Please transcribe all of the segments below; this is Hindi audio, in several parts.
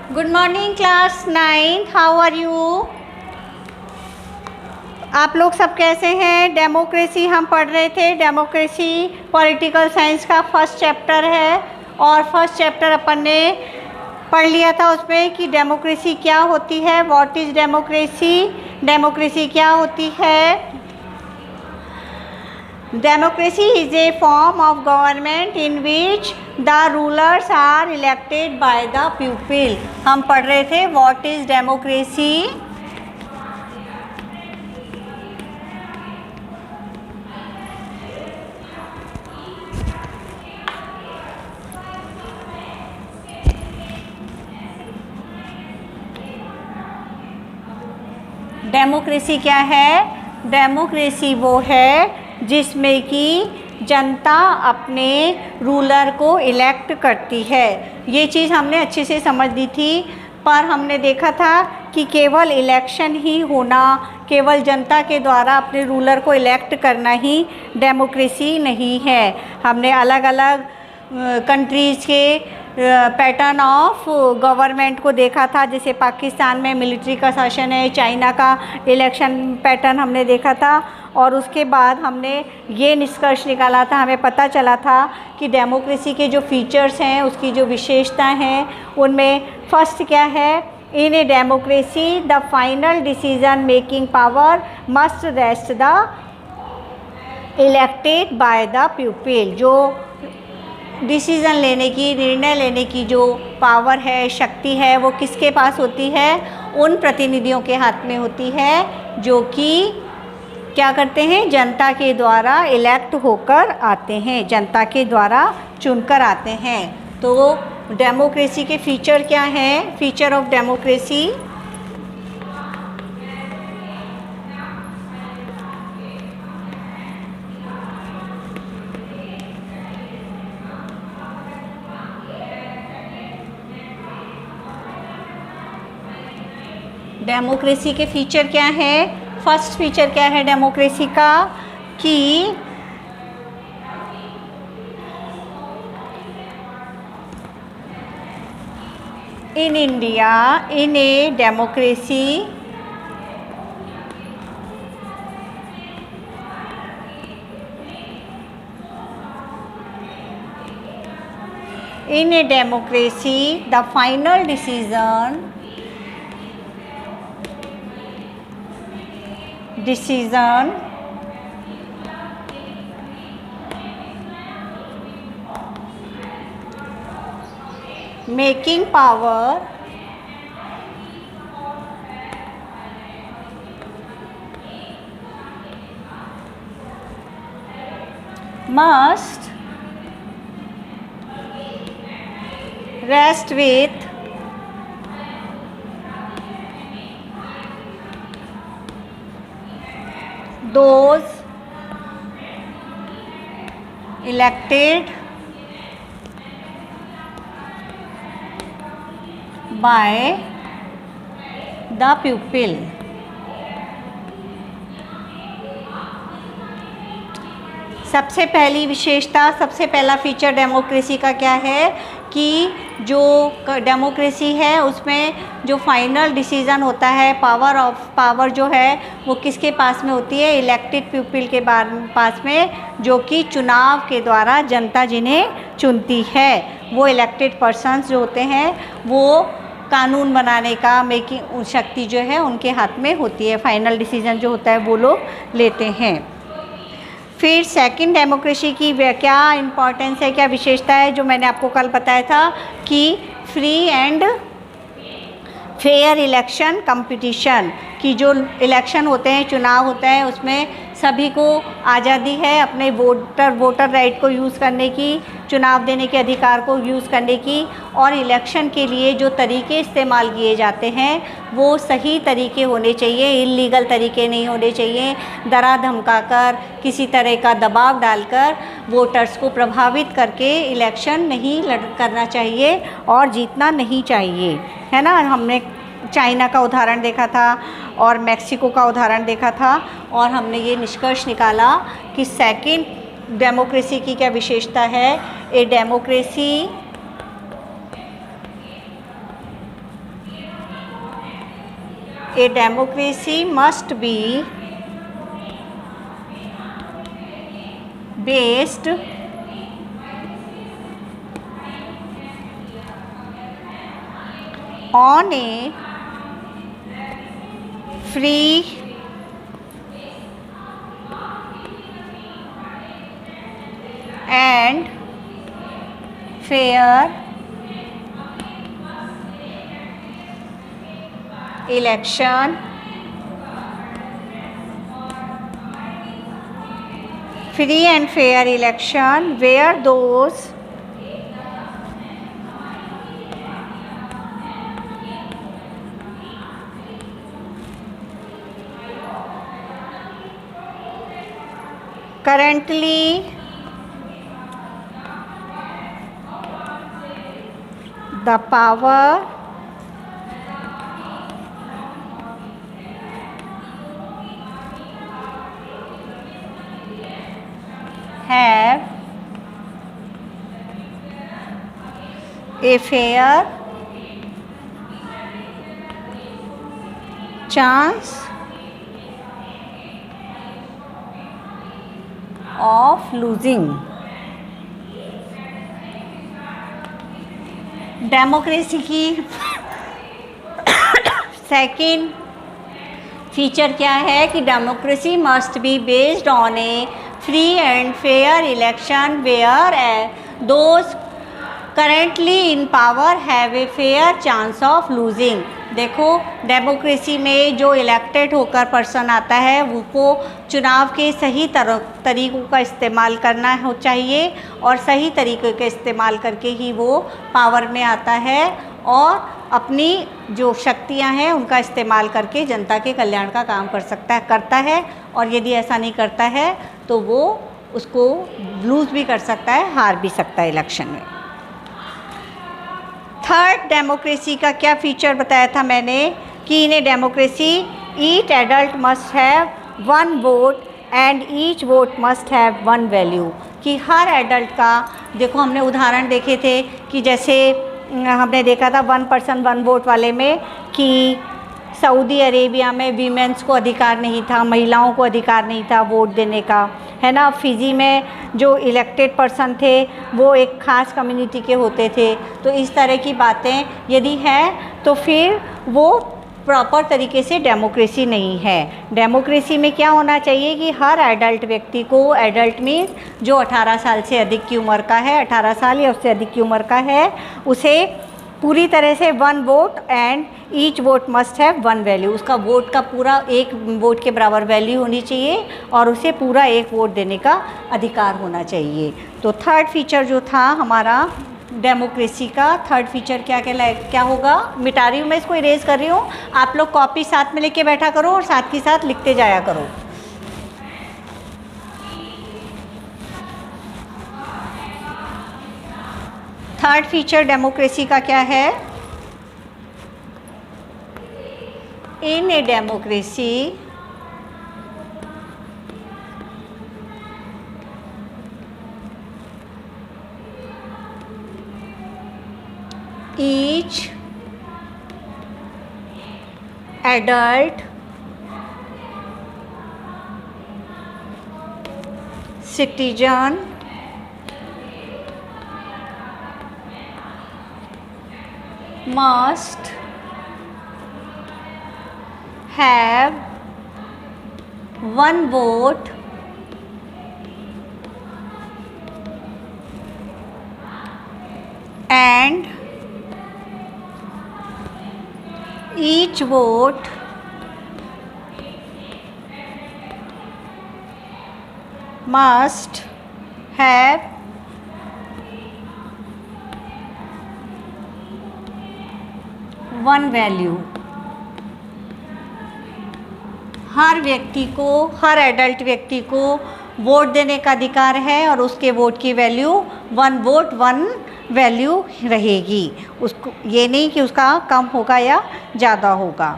Good morning class 9, how are you. आप लोग सब कैसे हैं। डेमोक्रेसी हम पढ़ रहे थे। डेमोक्रेसी पॉलिटिकल साइंस का फर्स्ट चैप्टर है और फर्स्ट चैप्टर अपन ने पढ़ लिया था उसमें कि डेमोक्रेसी क्या होती है, व्हाट इज़ डेमोक्रेसी। डेमोक्रेसी क्या होती है। Democracy is a form of government in which the rulers are elected by the people. हम पढ़ रहे थे व्हाट इज़ डेमोक्रेसी। डेमोक्रेसी क्या है। डेमोक्रेसी वो है जिसमें कि जनता अपने रूलर को इलेक्ट करती है। ये चीज़ हमने अच्छे से समझ ली थी, पर हमने देखा था कि केवल इलेक्शन ही होना, केवल जनता के द्वारा अपने रूलर को इलेक्ट करना ही डेमोक्रेसी नहीं है। हमने अलग अलग कंट्रीज़ के पैटर्न ऑफ गवर्नमेंट को देखा था। जैसे पाकिस्तान में मिलिट्री का शासन है, चाइना का इलेक्शन पैटर्न हमने देखा था और उसके बाद हमने ये निष्कर्ष निकाला था, हमें पता चला था कि डेमोक्रेसी के जो फीचर्स हैं, उसकी जो विशेषताएं हैं, उनमें फर्स्ट क्या है। In a democracy the final decision making power must rest the elected by the people. जो डिसीज़न लेने की, निर्णय लेने की जो पावर है, शक्ति है, वो किसके पास होती है। उन प्रतिनिधियों के हाथ में होती है जो कि क्या करते हैं, जनता के द्वारा इलेक्ट होकर आते हैं, जनता के द्वारा चुनकर आते हैं। तो डेमोक्रेसी के फीचर क्या हैं। फीचर ऑफ डेमोक्रेसी, डेमोक्रेसी के फीचर क्या है। फर्स्ट फीचर क्या है डेमोक्रेसी का कि in India in a democracy the final decision making power must rest with those elected by the people। सबसे पहली विशेषता, सबसे पहला फीचर डेमोक्रेसी का क्या है कि जो डेमोक्रेसी है उसमें जो फाइनल डिसीज़न होता है, पावर जो है वो किसके पास में होती है, इलेक्टेड पीपल के पास में, जो कि चुनाव के द्वारा जनता जिन्हें चुनती है, वो इलेक्टेड पर्सन्स जो होते हैं वो कानून बनाने का मेकिंग शक्ति जो है उनके हाथ में होती है। फाइनल डिसीज़न जो होता है वो लोग लेते हैं। फिर सेकंड डेमोक्रेसी की क्या इम्पोर्टेंस है, क्या विशेषता है, जो मैंने आपको कल बताया था कि free and fair election competition, कि जो इलेक्शन होते हैं, चुनाव होते हैं, उसमें सभी को आज़ादी है अपने वोटर राइट को यूज़ करने की, चुनाव देने के अधिकार को यूज़ करने की, और इलेक्शन के लिए जो तरीके इस्तेमाल किए जाते हैं वो सही तरीके होने चाहिए, इल्लीगल तरीके नहीं होने चाहिए। डरा धमकाकर, किसी तरह का दबाव डालकर वोटर्स को प्रभावित करके इलेक्शन नहीं करना चाहिए और जीतना नहीं चाहिए, है ना। हमने चाइना का उदाहरण देखा था और मैक्सिको का उदाहरण देखा था और हमने ये निष्कर्ष निकाला कि सेकंड डेमोक्रेसी की क्या विशेषता है। A democracy A democracy must be based on a free and fair election, free and fair election where those currently the power have a fair chance of losing. Democracy की सेकेंड फीचर क्या है कि democracy must be based on a free and fair election where those currently in power have a fair chance of losing. देखो, डेमोक्रेसी में जो इलेक्टेड होकर पर्सन आता है वो चुनाव के सही तरीक़ों का इस्तेमाल करना हो चाहिए और सही तरीके का इस्तेमाल करके ही वो पावर में आता है और अपनी जो शक्तियां हैं उनका इस्तेमाल करके जनता के कल्याण का काम करता है और यदि ऐसा नहीं करता है तो वो उसको लूज़ भी कर सकता है, हार भी सकता है इलेक्शन में। थर्ड, डेमोक्रेसी का क्या फीचर बताया था मैंने कि in a democracy each adult must have one vote and each vote must have one value. कि हर एडल्ट का, देखो हमने उदाहरण देखे थे कि जैसे हमने देखा था 1 पर्सन 1 वोट वाले में कि सऊदी अरेबिया में वीमेंस को अधिकार नहीं था, महिलाओं को अधिकार नहीं था वोट देने का, है ना। फिजी में जो इलेक्टेड पर्सन थे वो एक ख़ास कम्युनिटी के होते थे। तो इस तरह की बातें यदि हैं तो फिर वो प्रॉपर तरीके से डेमोक्रेसी नहीं है। डेमोक्रेसी में क्या होना चाहिए कि हर एडल्ट व्यक्ति को, एडल्ट मीन्स जो 18 साल से अधिक की उम्र का है, 18 साल या उससे अधिक की उम्र का है, उसे पूरी तरह से 1 vote and each vote must have 1 value. उसका वोट का पूरा 1 वोट के बराबर वैल्यू होनी चाहिए और उसे पूरा 1 वोट देने का अधिकार होना चाहिए। तो थर्ड फीचर जो था हमारा डेमोक्रेसी का, थर्ड फीचर क्या होगा। मिटा रही हूँ मैं, इसको इरेज कर रही हूँ। आप लोग कॉपी साथ में लेके बैठा करो और साथ के साथ लिखते जाया करो। थर्ड फीचर डेमोक्रेसी का क्या है। In a democracy each adult citizen must have 1 vote and each vote must have 1 value. हर व्यक्ति को, हर एडल्ट व्यक्ति को वोट देने का अधिकार है और उसके वोट की वैल्यू 1 वोट 1 वैल्यू रहेगी। उसको ये नहीं कि उसका कम होगा या ज़्यादा होगा।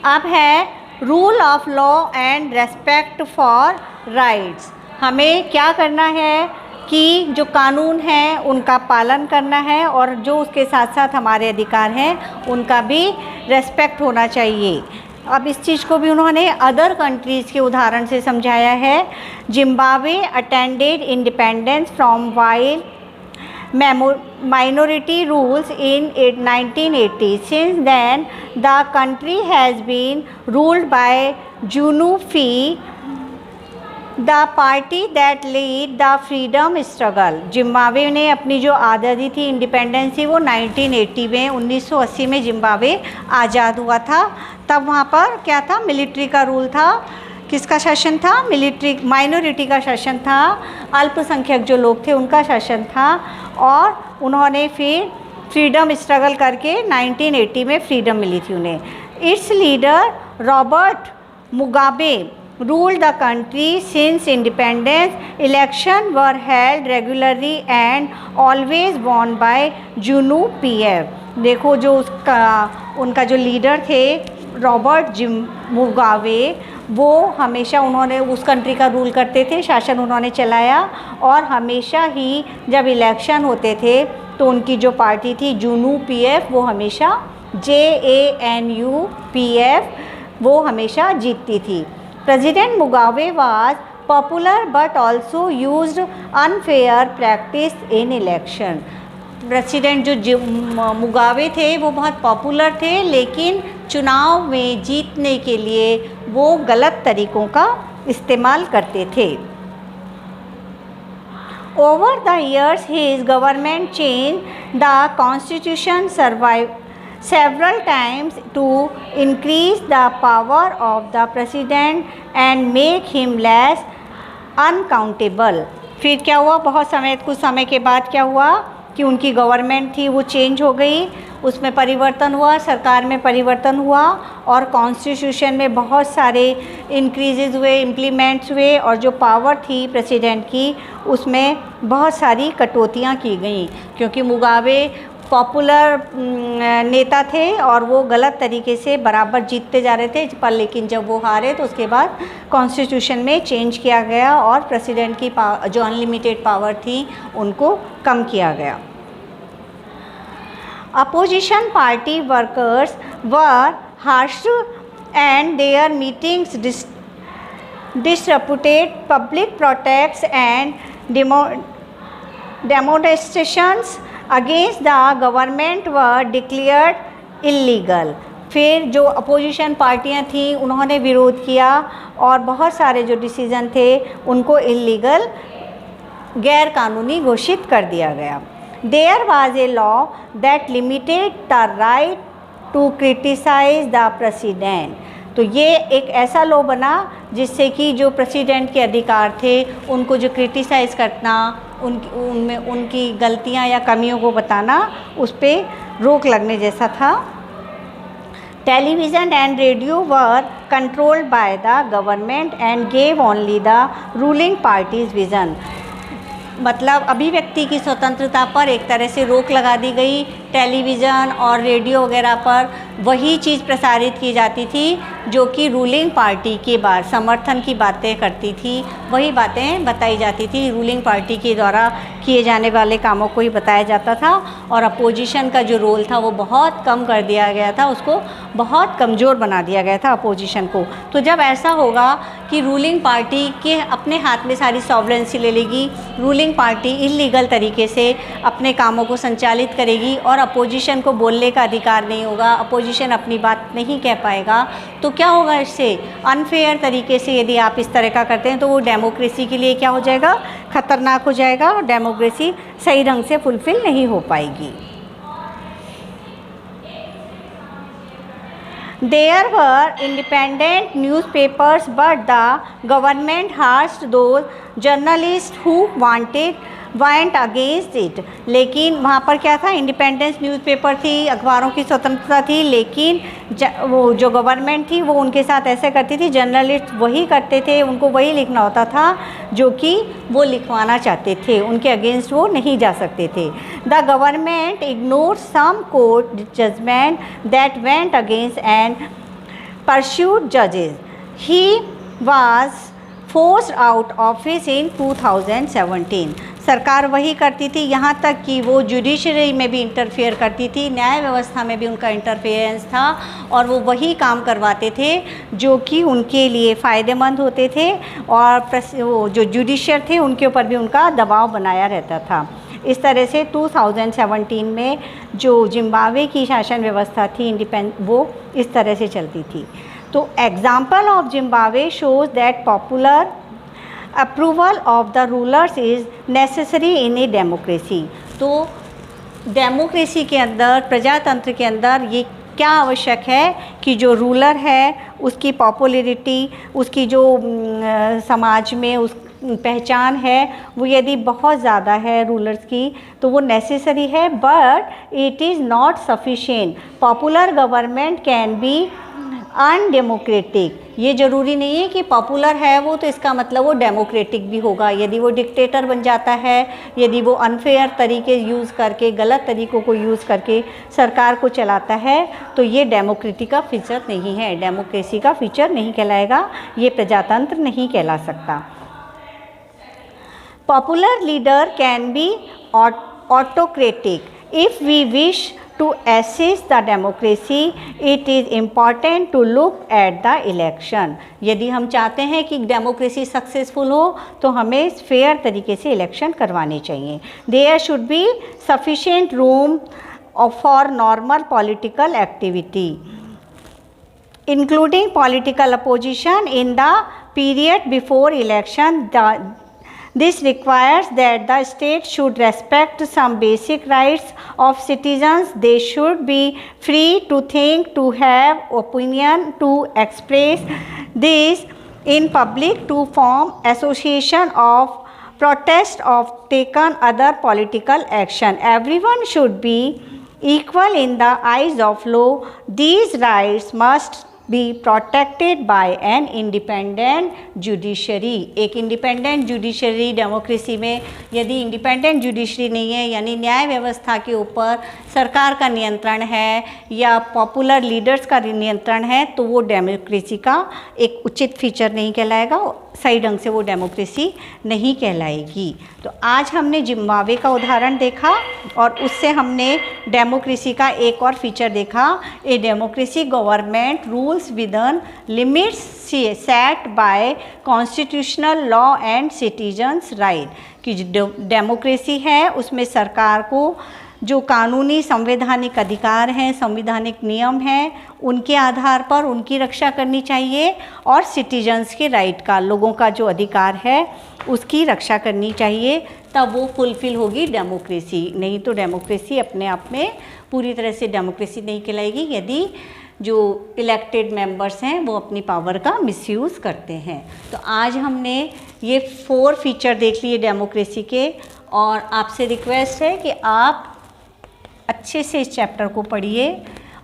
अब है rule of law and respect for rights. हमें क्या करना है कि जो कानून है उनका पालन करना है और जो उसके साथ साथ हमारे अधिकार हैं उनका भी रेस्पेक्ट होना चाहिए। अब इस चीज़ को भी उन्होंने अदर कंट्रीज़ के उदाहरण से समझाया है। Zimbabwe attended independence from while minority rules in 1980. Since then, the country has been ruled by ZANU-PF, the party that lead the freedom struggle. Zimbabwe ने अपनी जो आज़ादी थी, इंडिपेंडेंस थी, वो 1980 में 1980 में जिम्बाब्वे आज़ाद हुआ था। तब वहाँ पर क्या था, मिलिट्री का रूल था। किसका शासन था? मिलिट्री, माइनॉरिटी का शासन था, अल्पसंख्यक जो लोग थे उनका शासन था। और उन्होंने फिर फ्रीडम स्ट्रगल करके 1980 में फ्रीडम मिली थी उन्हें। It's leader Robert Mugabe ruled the country since independence. Elections were held regularly and always won by ZANU-PF. देखो जो उनका जो लीडर थे रॉबर्ट मुगाबे, वो हमेशा उन्होंने उस कंट्री का रूल करते थे, शासन उन्होंने चलाया। और हमेशा ही जब इलेक्शन होते थे तो उनकी जो पार्टी थी ZANU-PF, वो हमेशा ZANU-PF वो हमेशा जीतती थी। President Mugabe was popular but also used unfair practice in election. President जो मुगाबे थे वो बहुत पॉपुलर थे, लेकिन चुनाव में जीतने के लिए वो गलत तरीक़ों का इस्तेमाल करते थे। Over the years, his government changed the constitution several times to increase the power of the president and make him less uncountable. फिर क्या हुआ, कुछ समय के बाद क्या हुआ कि उनकी गवर्नमेंट थी वो चेंज हो गई, उसमें परिवर्तन हुआ, सरकार में परिवर्तन हुआ और कॉन्स्टिट्यूशन में बहुत सारे इंक्रीजेज हुए, इम्प्लीमेंट्स हुए। और जो पावर थी प्रेसिडेंट की, उसमें बहुत सारी कटौतियाँ की गई, क्योंकि मुगाबे पॉपुलर नेता थे और वो गलत तरीके से बराबर जीतते जा रहे थे। पर लेकिन जब वो हारे तो उसके बाद कॉन्स्टिट्यूशन में चेंज किया गया और प्रेसिडेंट की जो अनलिमिटेड पावर थी उनको कम किया गया। Opposition party workers were harassed and their meetings disrupted public protests and demonstrations against the government were declared illegal. फिर जो अपोजिशन पार्टियां थीं उन्होंने विरोध किया और बहुत सारे जो डिसीज़न थे उनको इलीगल, गैर कानूनी घोषित कर दिया गया। There was a law that limited the right to criticize the president. तो ये एक ऐसा लॉ बना जिससे कि जो प्रेसिडेंट के अधिकार थे उनको जो क्रिटिसाइज़ करना, उनमें उनकी गलतियां या कमियों को बताना, उस पर रोक लगने जैसा था। Television and radio were controlled by the government and gave only the ruling parties vision. मतलब अभिव्यक्ति की स्वतंत्रता पर एक तरह से रोक लगा दी गई। टेलीविज़न और रेडियो वगैरह पर वही चीज़ प्रसारित की जाती थी जो कि रूलिंग पार्टी के बाद समर्थन की बातें करती थी, वही बातें बताई जाती थी। रूलिंग पार्टी के द्वारा किए जाने वाले कामों को ही बताया जाता था और अपोजिशन का जो रोल था वो बहुत कम कर दिया गया था, उसको बहुत कमज़ोर बना दिया गया था अपोजिशन को। तो जब ऐसा होगा कि रूलिंग पार्टी के अपने हाथ में सारी सॉवरेंसी ले लेगी, रूलिंग पार्टी इलीगल तरीके से अपने कामों को संचालित करेगी और अपोजिशन को बोलने का अधिकार नहीं होगा, अपोजिशन अपनी बात नहीं कह पाएगा, तो क्या होगा इससे? अनफेयर तरीके से यदि आप इस तरह का करते हैं तो वो डेमोक्रेसी के लिए क्या हो जाएगा? खतरनाक हो जाएगा और डेमोक्रेसी सही ढंग से फुलफिल नहीं हो पाएगी। There were independent newspapers, but the government harshed those journalists who went against it. लेकिन वहाँ पर क्या था? इंडिपेंडेंस न्यूज़पेपर थी, अखबारों की स्वतंत्रता थी, लेकिन वो जो गवर्नमेंट थी वो उनके साथ ऐसे करती थी, जर्नलिस्ट वही करते थे, उनको वही लिखना होता था जो कि वो लिखवाना चाहते थे, उनके अगेंस्ट वो नहीं जा सकते थे। The government ignored some court judgment that went against and pursued judges. He was forced out of office in 2017. सरकार वही करती थी, यहाँ तक कि वो जुडिशरी में भी इंटरफेयर करती थी, न्याय व्यवस्था में भी उनका इंटरफेरेंस था और वो वही काम करवाते थे जो कि उनके लिए फ़ायदेमंद होते थे और वो जो जुडिशर थे उनके ऊपर भी उनका दबाव बनाया रहता था। इस तरह से 2017 में जो जिम्बाब्वे की शासन व्यवस्था थी वो इस तरह से चलती थी। तो example of Zimbabwe shows that popular approval of the rulers is necessary in a democracy. तो डेमोक्रेसी के अंदर, प्रजातंत्र के अंदर ये क्या आवश्यक है कि जो रूलर है उसकी पॉपुलैरिटी, उसकी जो समाज में उस पहचान है वो यदि बहुत ज़्यादा है रूलर्स की तो वो नेसेसरी है, but it is not sufficient. Popular government can be undemocratic. ये ज़रूरी नहीं है कि पॉपुलर है वो तो इसका मतलब वो डेमोक्रेटिक भी होगा। यदि वो डिक्टेटर बन जाता है, यदि वो अनफेयर तरीके यूज़ करके, गलत तरीक़ों को यूज़ करके सरकार को चलाता है तो ये डेमोक्रेसी का फीचर नहीं है, डेमोक्रेसी का फीचर नहीं कहलाएगा, ये प्रजातंत्र नहीं कहला सकता। Popular leader can be autocratic. If we wish to assess the democracy, it is important to look at the election. यदि हम चाहते हैं कि डेमोक्रेसी सक्सेसफुल हो तो हमें फेयर तरीके से इलेक्शन करवाने चाहिए। There should be sufficient room for normal political activity, including political opposition in the period before election. This requires that the state should respect some basic rights of citizens. They should be free to think, to have opinion, to express this in public, to form association of protest, of taken other political action. Everyone should be equal in the eyes of law. These rights must be protected by an independent judiciary. एक इंडिपेंडेंट जुडिशरी डेमोक्रेसी में यदि इंडिपेंडेंट जुडिशरी नहीं है, यानी न्याय व्यवस्था के ऊपर सरकार का नियंत्रण है या पॉपुलर लीडर्स का नियंत्रण है तो वो डेमोक्रेसी का एक उचित फीचर नहीं कहलाएगा, सही ढंग से वो डेमोक्रेसी नहीं कहलाएगी। तो आज हमने जिम्बाब्वे का उदाहरण देखा और उससे हमने डेमोक्रेसी का एक और फीचर देखा। A democracy government rules within limits set by constitutional law and citizens right. कि जो डेमोक्रेसी है उसमें सरकार को जो कानूनी संवैधानिक अधिकार हैं, संवैधानिक नियम हैं, उनके आधार पर उनकी रक्षा करनी चाहिए और सिटीजन्स के राइट का, लोगों का जो अधिकार है उसकी रक्षा करनी चाहिए, तब वो फुलफिल होगी डेमोक्रेसी। नहीं तो डेमोक्रेसी अपने आप में पूरी तरह से डेमोक्रेसी नहीं कहलाएगी यदि जो इलेक्टेड मेंबर्स हैं वो अपनी पावर का मिसयूज़ करते हैं। तो आज हमने ये 4 फीचर देख लिए डेमोक्रेसी के और आपसे रिक्वेस्ट है कि आप अच्छे से इस चैप्टर को पढ़िए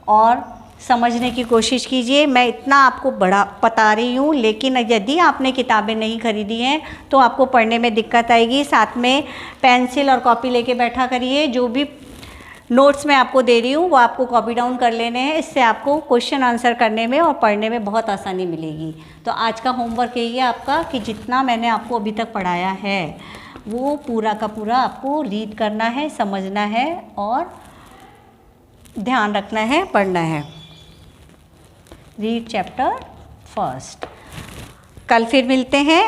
और समझने की कोशिश कीजिए। मैं इतना आपको बड़ा बता रही हूँ, लेकिन यदि आपने किताबें नहीं खरीदी हैं तो आपको पढ़ने में दिक्कत आएगी। साथ में पेंसिल और कॉपी लेके बैठा करिए। जो भी नोट्स मैं आपको दे रही हूँ वो आपको कॉपी डाउन कर लेने हैं। इससे आपको क्वेश्चन आंसर करने में और पढ़ने में बहुत आसानी मिलेगी। तो आज का होमवर्क यही है आपका कि जितना मैंने आपको अभी तक पढ़ाया है वो पूरा का पूरा आपको रीड करना है, समझना है और ध्यान रखना है, पढ़ना है। Read chapter first. कल फिर मिलते हैं।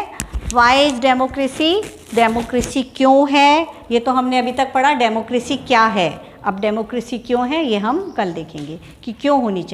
वाई इज़ डेमोक्रेसी, डेमोक्रेसी क्यों है, ये तो हमने अभी तक पढ़ा। डेमोक्रेसी क्या है, अब डेमोक्रेसी क्यों है ये हम कल देखेंगे कि क्यों होनी चाहिए।